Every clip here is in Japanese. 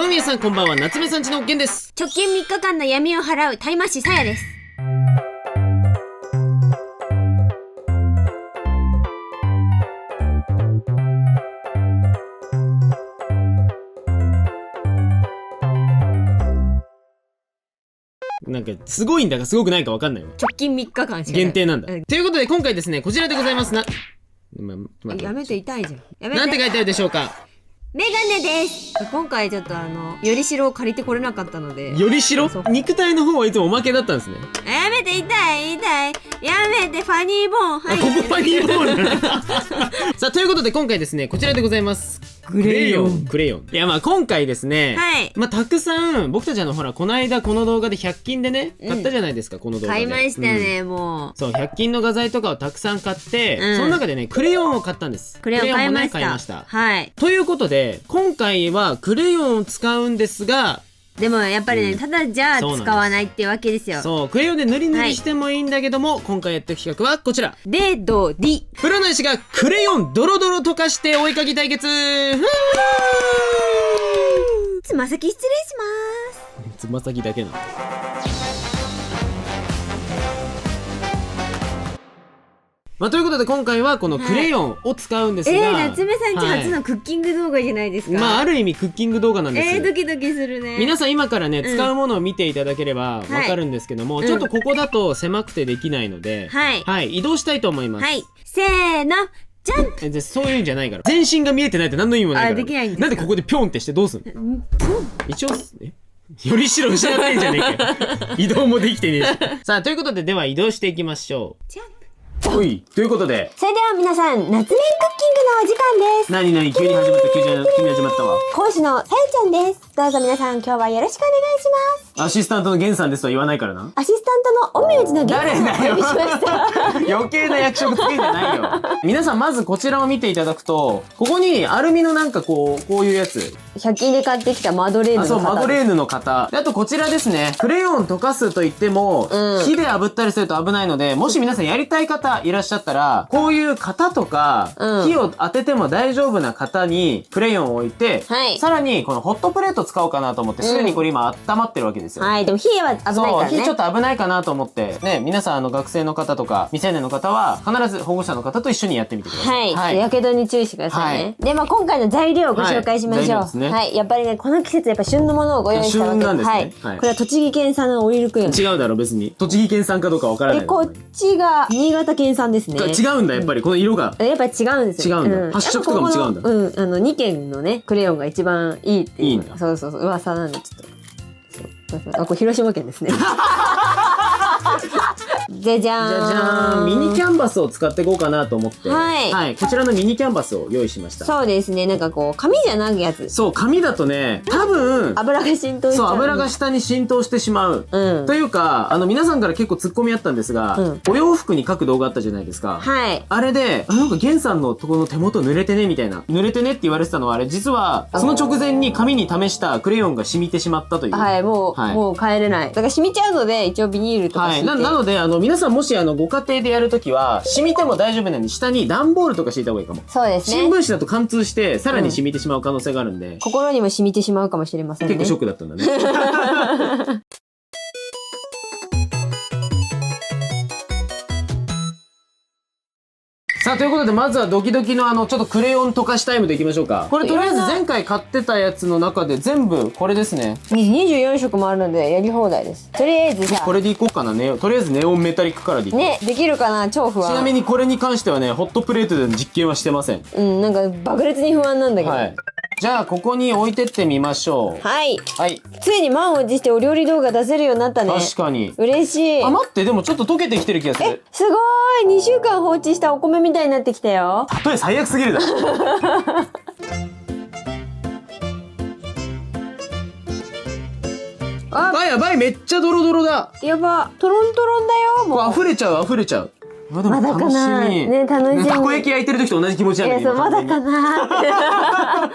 どうも皆さんこんばんは、夏目さんちのげんです。直近3日間の闇を払うタイマシさやです。なんかすごいんだかすごくないかわかんないわ。直近3日間しかない限定なんだ、ということで今回ですね、こちらでございますな。やめて、痛いじゃん。やめて。なんて書いてあるでしょうか。メガネです。今回ちょっとよりしろを借りてこれなかったので。よりしろ？肉体の方はいつもおまけだったんですね。やめて、痛い。やめて、ファニーボーン。はい。ここファニーボール。さあ、ということで今回ですね、こちらでございます。クレヨン。いや、まあ今回ですね、はい。まあたくさん、僕たちほら、この間この動画で100均でね、買ったじゃないですか、この動画で。買いましたね、もう。そう、100均の画材とかをたくさん買って、その中でね、クレヨンを買ったんです。クレヨン買いました。買いました。はい。ということで、今回はクレヨンを使うんですが、でもやっぱりね、ただじゃあ使わないってわけですよ。そう、クレヨンで塗り塗りしてもいいんだけども、今回やってる企画はこちら。デドディ。プロの石がクレヨンドロドロ溶かしてお絵かき対決。つま先失礼します。つま先だけなの。まあ、ということで今回はこのクレヨンを使うんですが、夏目さんち初のクッキング動画じゃないですか。まあある意味クッキング動画なんですよ。ドキドキするね。皆さん今からね、使うものを見ていただければわかるんですけども、ちょっとここだと狭くてできないので、はい、移動したいと思います。はい、せーの、ジャンプ。そういうんじゃないから。全身が見えてないと何の意味もないから。できないんですか。なんでここでピョンってしてどうすんの？一応よりしろ失ってんじゃねえかよ。移動もできてねえし。さあ、ということで、では移動していきましょう。ジャンプ。はい、ということで。それでは皆さん、夏目クッキングのお時間です。何急に始まった、急に始まったわ。講師のさやちゃんです。どうぞ皆さん、今日はよろしくお願いします。アシスタントのゲンさんですとは言わないからな。アシスタントのお名字のゲンさんをお呼びしました。余計な役職つけんじゃないよ。皆さんまずこちらを見ていただくと、ここにアルミのなんかこういうやつ。100均で買ってきたマドレーヌの型。そう、マドレーヌの型。で、あとこちらですね。クレヨン溶かすと言っても、火で炙ったりすると危ないので、もし皆さんやりたい方いらっしゃったら、こういう型とか、火を当てても大丈夫な型にクレヨンを置いて、さらにこのホットプレート使おうかなと思って、すでにこれ今温まってるわけですよ。はい、でも火は危ないからね。そう、火ちょっと危ないかなと思って、ね、皆さん学生の方とか、未成年の方は、必ず保護者の方と一緒にやってみてください。はい。やけどに注意してくださいね。で、まあ今回の材料をご紹介しましょう。はい。やっぱりね、この季節やっぱ旬のものをご用意したわけです。はい。これは栃木県産のオイルクレヨン。違うだろ、別に。栃木県産かどうかわからない。こっちが新潟県産ですね。違うんだ、やっぱり。この色が。やっぱり違うんですよ。違うんだ。発色とかも違うんだ。2県のね、クレヨンが一番いいっていう。いいんだ。そうそうそう、噂なんでちょっと。これ広島県ですね。じゃじゃーん。ミニキャンバスを使っていこうかなと思って。はい。こちらのミニキャンバスを用意しました。そうですね。なんかこう、紙じゃないやつ。そう、紙だとね、多分、油が浸透しちゃう。そう、油が下に浸透してしまう。というか、皆さんから結構ツッコミあったんですが、お洋服に書く動画あったじゃないですか。はい。あれで、なんかゲンさんのところの手元濡れてねみたいな。濡れてねって言われてたのは、あれ実は、その直前に紙に試したクレヨンが染みてしまったという。はい、もう帰れない。だから染みちゃうので、一応ビニールとか敷いて。はい。なので、皆さんもしご家庭でやるときは、染みても大丈夫なのに、下に段ボールとか敷いた方がいいかも。そうですね。新聞紙だと貫通して、さらに染みてしまう可能性があるんで。心にも染みてしまうかもしれませんね。結構ショックだったんだね。さあ、ということで、まずはドキドキのちょっとクレヨン溶かしタイムでいきましょうか。これとりあえず前回買ってたやつの中で全部これですね。24色もあるのでやり放題です。とりあえずじゃあ。これでいこうかなね。とりあえずネオンメタリックカラーでいこう。ね、できるかな、超不安。ちなみにこれに関してはね、ホットプレートでの実験はしてません。なんか爆裂に不安なんだけど。はい。じゃあ、ここに置いてってみましょう。はい。はい。ついに満を持してお料理動画出せるようになったね。確かに。嬉しい。あ、待って、でもちょっと溶けてきてる気がする。すごーい！ 2 週間放置したお米みたいになってきたよ。例え最悪すぎるだろ。あ、やばい、めっちゃドロドロだ。やば、トロントロンだよ、もう。溢れちゃう。まだ楽しみ。ね、楽しみ。たこ焼き焼いてる時と同じ気持ちなんだけど。まだかな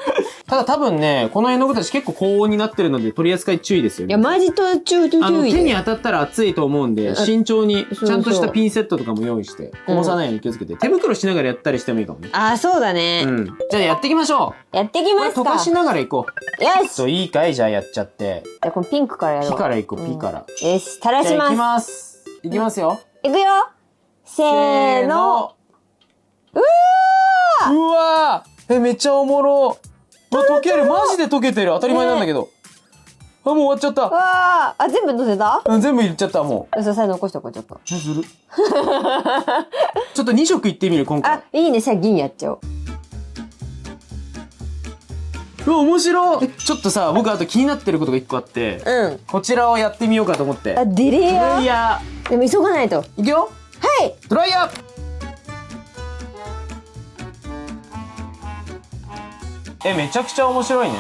ただ多分ね、この絵の具たち結構高温になってるので取り扱い注意ですよね。いや、マジと注意。手に当たったら熱いと思うんで、慎重に、ちゃんとしたピンセットとかも用意して、こぼさないように気をつけて、手袋しながらやったりしてもいいかもね。あ、そうだね。うん。じゃあやっていきましょう。やっていきますか。これ溶かしながらいこう。よし。いいかい？じゃあやっちゃって。じゃあこのピンクからやろう。ピからいこう、ピから。よし、垂らします。じゃあいきます。いきますよ。いくよ。せーの。うわー！めっちゃおもろ。溶ける。マジで溶けてる。当たり前なんだけど。もう終わっちゃった。わー。全部乗せた？全部入れちゃった、もう。それ残しとこう、ちょっと。ずる。ちょっと2色いってみる、今回。いいね。じゃあ銀やっちゃおう。面白い。ちょっとさ、僕あと気になってることが1個あって、こちらをやってみようかと思って。デレドライヤー。でも急がないと。いくよ。はい。ドライヤー。めちゃくちゃ面白いね。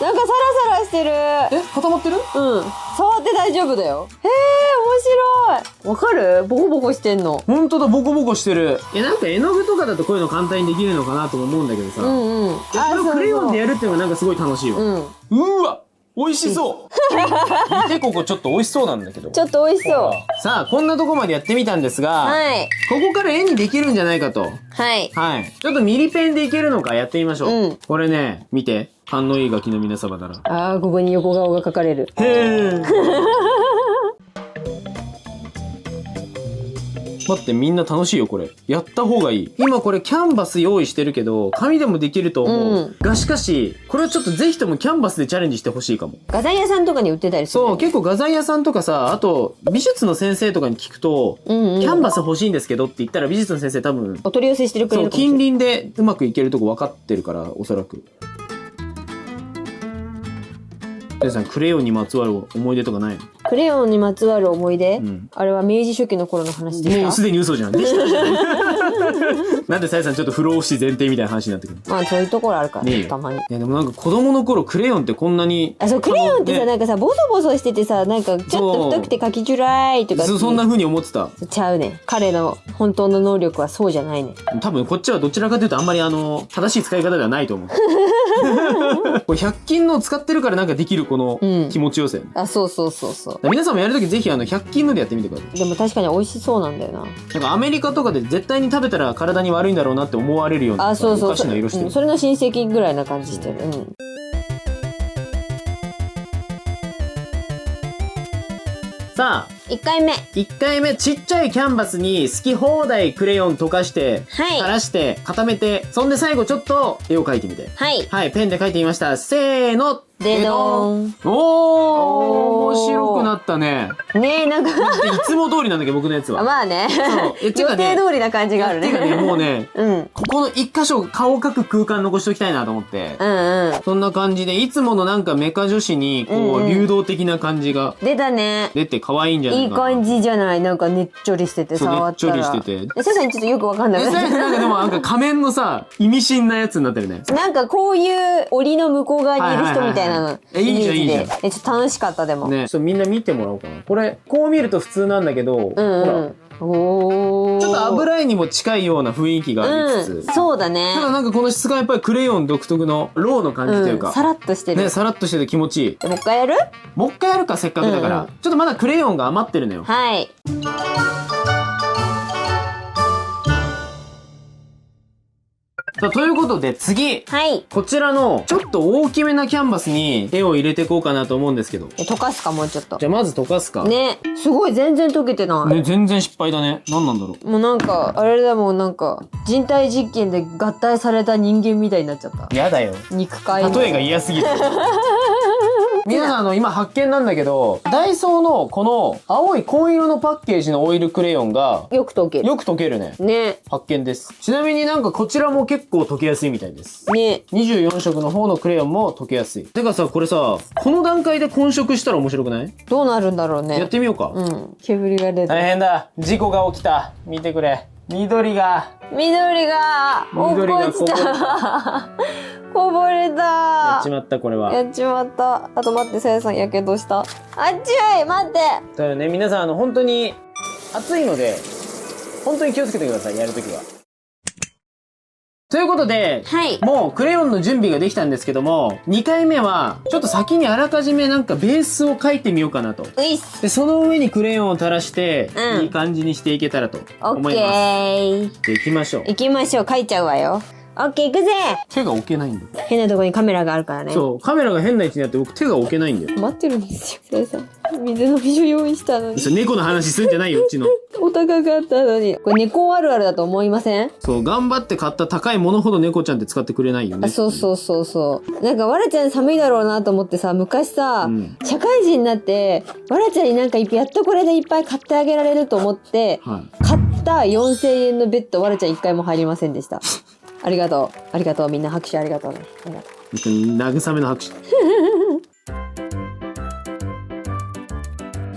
なんかサラサラしてる。固まってる？触って大丈夫だよ。面白い。わかる？ボコボコしてんの。ほんとだ、ボコボコしてる。なんか絵の具とかだとこういうの簡単にできるのかなとも思うんだけどさ。これをクレヨンでやるっていうのがなんかすごい楽しいわ。うわ、美味しそう。見て、ここちょっと美味しそうなんだけど。ちょっと美味しそう。さあ、こんなとこまでやってみたんですが、ここから絵にできるんじゃないかと。はい。ちょっとミリペンでいけるのかやってみましょう。これね、見て。勘のいいガキの皆様だな。ここに横顔が描かれる。待って、みんな楽しいよ、これ。やった方がいい。今これキャンバス用意してるけど、紙でもできると思う。がしかし、これはちょっとぜひともキャンバスでチャレンジしてほしいかも。画材屋さんとかに売ってたりする。そう、結構画材屋さんとかさ、あと、美術の先生とかに聞くと、キャンバス欲しいんですけどって言ったら美術の先生多分、お取り寄せしてるくれるかもしれない。そう、近隣でうまくいけるとこ分かってるから、おそらく。皆さん、クレヨンにまつわる思い出とかないの？クレヨンにまつわる思い出、あれは明治初期の頃の話ですか？もうすでに嘘じゃん。できたじゃん。なんでさやさんちょっと不老不死前提みたいな話になってくる。そういうところあるからね、たまに。でもなんか子供の頃クレヨンってこんなに。そう、クレヨンってさ、なんかさ、ボソボソしててさ、なんかちょっと太くて書きづらいとか。そんな風に思ってた。ちゃうね。彼の本当の能力はそうじゃないね。多分こっちはどちらかというとあんまり正しい使い方ではないと思う。これ100均の使ってるからなんかできるこの気持ちよさよね。そう。皆さんもやるときぜひ100均のでやってみてください。でも確かに美味しそうなんだよな。なんかアメリカとかで絶対に食べたら体に悪いんだろうなって思われるようなお菓子の色してる。それの親戚ぐらいな感じしてる。さあ、1回目。1回目、ちっちゃいキャンバスに好き放題クレヨン溶かして、垂らして、固めて、そんで最後ちょっと絵を描いてみて。はい、ペンで描いてみました。せーの。でどーん。面白くなったね。なんかいつも通りなんだけど、僕のやつは。まあね。そう。予定通りな感じがあるね。てかね、もうね、ここの一箇所顔描く空間残しておきたいなと思って。そんな感じで、いつものなんかメカ女子に、こう、流動的な感じが。出たね。出て可愛いんじゃないかな。いい感じじゃない？なんかねっちょりしてて、触ったら。ねっちょりしてて。さやさんちょっとよくわかんない。なんかでもなんか仮面のさ、意味深なやつになってるね。なんかこういう檻の向こう側にいる人みたいなの。いいじゃん、いいじゃん。ちょっと楽しかったでも。ね、みんな見てもらおうかな。これ、こう見ると普通なんだけど、ほら。ちょっと油絵にも近いような雰囲気がありつつ。そうだね。ただなんかこの質感やっぱりクレヨン独特のローの感じというか。さらっとしてる。ね、さらっとしてて気持ちいい。もう一回やる？もう一回やるか、せっかくだから。ちょっとまだクレヨンが余ってるのよ。はい。ということで次、こちらのちょっと大きめなキャンバスに絵を入れていこうかなと思うんですけど。溶かすか、もうちょっと。じゃあまず溶かすか。ね。すごい全然溶けてない。ね、全然失敗だね。何なんだろう。もうなんか、あれだもん、なんか、人体実験で合体された人間みたいになっちゃった。やだよ。肉塊。例えが嫌すぎる。皆さん今発見なんだけど、ダイソーのこの青い紺色のパッケージのオイルクレヨンがよく溶ける。よく溶けるね。ね。発見です。ちなみになんかこちらも結構溶けやすいみたいです。ね。24色の方のクレヨンも溶けやすい。てかさ、これさ、この段階で混色したら面白くない？どうなるんだろうね。やってみようか。煙が出て。大変だ。事故が起きた。見てくれ。緑が落ちた。こぼれた。やっちまった、これは。やっちまった。あと待って、さやさんやけどした。あっちゅい、待って。だよね、皆さん本当に暑いので、本当に気をつけてください、やるときは。ということで、はい。もうクレヨンの準備ができたんですけども、2回目は、ちょっと先にあらかじめなんかベースを描いてみようかなと。ういっす。で、その上にクレヨンを垂らして、うんいい感じにしていけたらとオッケ思います。ー。で、行きましょう。行きましょう。書いちゃうわよ。オッケー、行くぜ。手が置けないんだよ。変なとこにカメラがあるからね。そう、カメラが変な位置にあって僕手が置けないんだよ。待ってるんですよ。それさ、水飲み所用意したのに。それ猫の話すんじゃないよ、うちの。お高かったのに。これ猫あるあるだと思いません？そう、頑張って買った高いものほど猫ちゃんって使ってくれないよね。あ、そうそうそうそう。なんか、わらちゃん寒いだろうなと思ってさ、昔さ、社会人になって、わらちゃんになんかやっとこれでいっぱい買ってあげられると思って、はい。買った4000円のベッド、わらちゃん一回も入りませんでした。ありがとう。ありがとう。みんな拍手ありがとうね。ありがとう。慰めの拍手。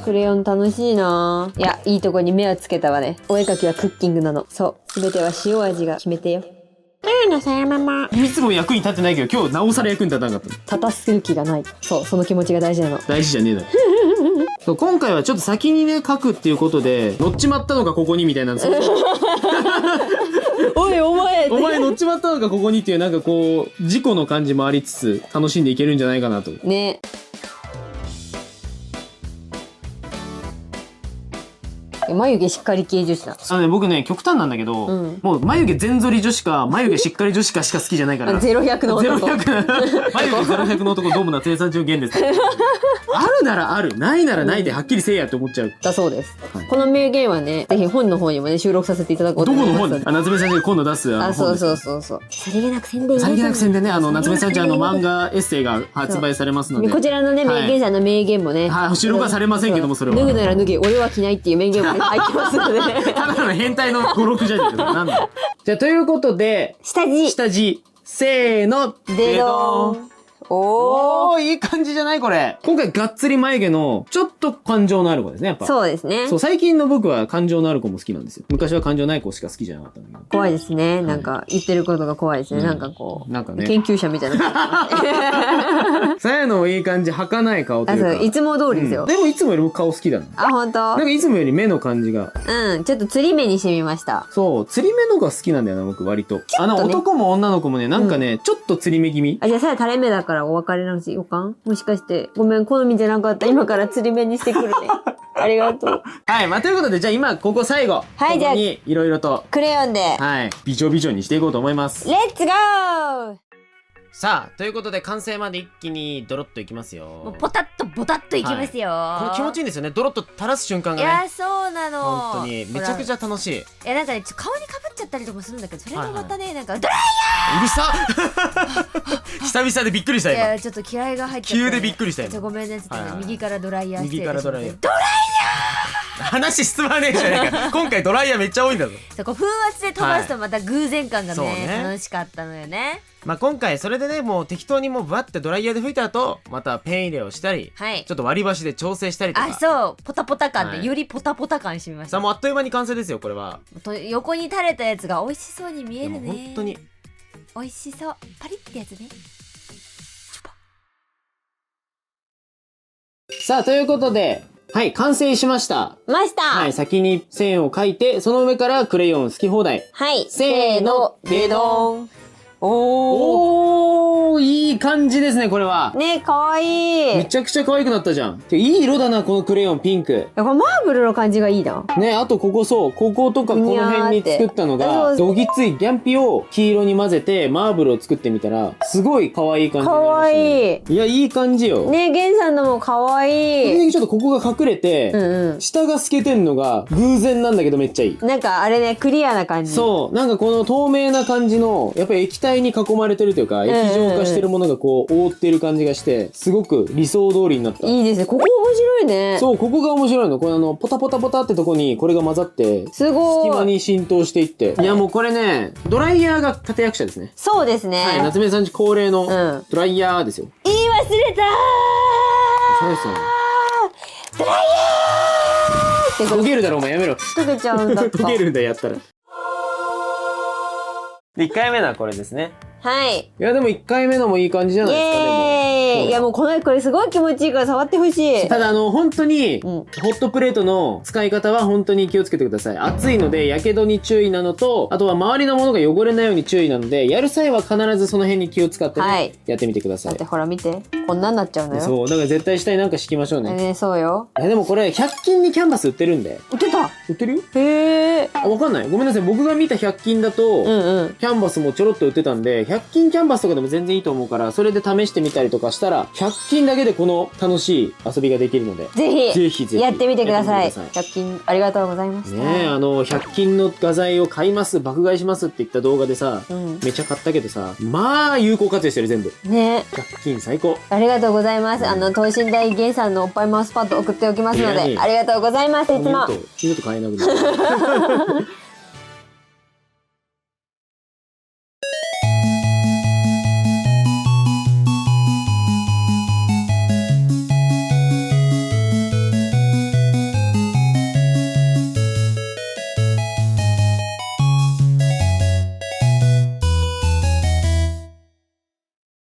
クレヨン楽しいなぁ。いや、いいとこに目をつけたわね。お絵描きはクッキングなの。そう。すべては塩味が決めてよ。さやまま。いつも役に立ってないけど、今日なおさら役に立たなかった。立たせる気がない。そう、その気持ちが大事なの。大事じゃねえだろ。そう、今回はちょっと先にね、書くっていうことで、乗っちまったのかここにみたいなんですよ。おい、お前お前乗っちまったのかここにっていうなんかこう、事故の感じもありつつ、楽しんでいけるんじゃないかなと。ね。眉毛しっかり系女子だ。僕ね、極端なんだけど、もう眉毛全剃り女子か、眉毛しっかり女子かしか好きじゃないから。0100の男。0100。眉毛0100の男、どうも夏江さん中元です。あるならある、ないならないではっきりせえやって思っちゃう。だそうです。はい、この名言はね、ぜひ本の方にもね、収録させていただこうと思います。どこの本？夏目先生今度出すあ、そうそうそうそう。さりげなく宣伝。さりげなく宣伝ね、夏目さんち漫画エッセイが発売されますので。こちらのね、名言さんの名言もね。はい、収録はされませんけども、それは。脱ぐなら脱げ、俺は着ないっていう名言もね、入ってますので。ただの変態の語録じゃねえか。なんだ。じゃあ、ということで、下地。下地。せーの。でどーん。おー、いい感じじゃないこれ。今回がっつり眉毛の、ちょっと感情のある子ですね、やっぱ。そうですね。そう、最近の僕は感情のある子も好きなんですよ。昔は感情ない子しか好きじゃなかったんだけど。怖いですね。なんか、言ってることが怖いですね。なんかこう。なんかね。研究者みたいな。さやのいい感じ、儚い顔というか。そう、いつも通りですよ。でもいつもよりも顔好きだな。あ、ほんと？なんかいつもより目の感じが。うん、ちょっと釣り目にしてみました。そう、釣り目のが好きなんだよな、僕割と。男も女の子もね、なんかね、ちょっと釣り目気味。あ、じゃあさや垂れ目だからお別れなんしようかん？もしかして、ごめん、好みじゃなかった。今から釣り目にしてくるね。ありがとう。はい、まあ、ということで、じゃあ今、ここ最後。はい、じゃあ、いろいろと。クレヨンで。はい、ビジョビジョにしていこうと思います。レッツゴー！さあ、ということで完成まで一気にドロッといきますよ。もうポタッとボタッといきますよ、はい、これ気持ちいいんですよね。ドロッと垂らす瞬間がね。いや、そうなの。本当にめちゃくちゃ楽しい。いや、なんかね、顔にかぶっちゃったりとかするんだけど、それがまたね、なんかドライヤーうるさ久々でびっくりした今。いや、ちょっと気合が入っちゃって、急でびっくりした今。ごめんね、ちょっと右からドライヤーして。右からドライヤー。ドライヤー話進まねえじゃねえか。今回ドライヤーめっちゃ多いんだぞ。そう、こう風圧で飛ばすとまた偶然感がね、楽しかったのよね。まあ今回それでね、もう適当にもうバッてドライヤーで拭いた後、またペン入れをしたり、はい、ちょっと割り箸で調整したりとか。あ、そう、ポタポタ感で、よりポタポタ感してみました。さあもうあっという間に完成ですよ、これは。横に垂れたやつが美味しそうに見えるね。本当に美味しそう。パリッってやつね。さあということで、はい、完成しました。はい、先に線を描いて、その上からクレヨン好き放題。はい。せーの、でどーん。おー、いい感じですね、これは。ね、かわいい。めちゃくちゃ可愛くなったじゃん。いい色だな、このクレヨン、ピンク。これマーブルの感じがいいな。ね、あとここそう、こことかこの辺に作ったのが、どぎついギャンピを黄色に混ぜて、マーブルを作ってみたら、すごい可愛い感じになりましたね。かわいい。いや、いい感じよ。ね、ゲンさんのもかわいい。ちょっとここが隠れて、下が透けてんのが偶然なんだけどめっちゃいい。なんかあれね、クリアな感じ。そう、なんかこの透明な感じの、やっぱり液体に囲まれてるというか、液状化してるものがこう覆ってる感じがして、すごく理想通りになった。いいですね。ここ面白いね。そう、ここが面白いの。これポタポタポタってとこにこれが混ざって、すごい。隙間に浸透していって。いやもうこれね、ドライヤーが立役者ですね。そうですね。はい、夏目さんち恒例のドライヤーですよ。言い忘れたー。そうですよね。ドライヤーって焦げるだろお前やめろ。溶けちゃうんだった。焦げるんだやったら。で、1回目のはこれですね。はい。いやでも1回目のもいい感じじゃないですか、でも。いやもうこれすごい気持ちいいから触ってほしい。ただ本当に、んホットプレートの使い方は本当に気をつけてください。熱いので、やけどに注意なのと、あとは周りのものが汚れないように注意なので、やる際は必ずその辺に気を使ってね、はいやってみてくださいだって。ほら見て。こんなんなっちゃうのよ。そう、だから絶対下になんか敷きましょうね。ね、そうよ。いやでもこれ、100均にキャンバス売ってるんで。売ってた。売ってるよ。へえ。あ、わかんない。ごめんなさい。僕が見た100均だと、うんうん。キャンバスもちょろっと売ってたんで、100均キャンバスとかでも全然いいと思うから、それで試してみたりとかしたら、100均だけでこの楽しい遊びができるので。ぜひ。ぜひぜひやってみてください。やってみてくだ100均ありがとうございました。ねえ、100均の画材を買います、爆買いしますって言った動画でさ、うんめちゃ買ったけどさ、まあ、有効活用してる全部。ね。 100均最高。ありがとうございます。等身大ゲンさんのおっぱいマウスパッド送っておきますので、いやいやありがとうございます。いつも。二度と買えなくなる。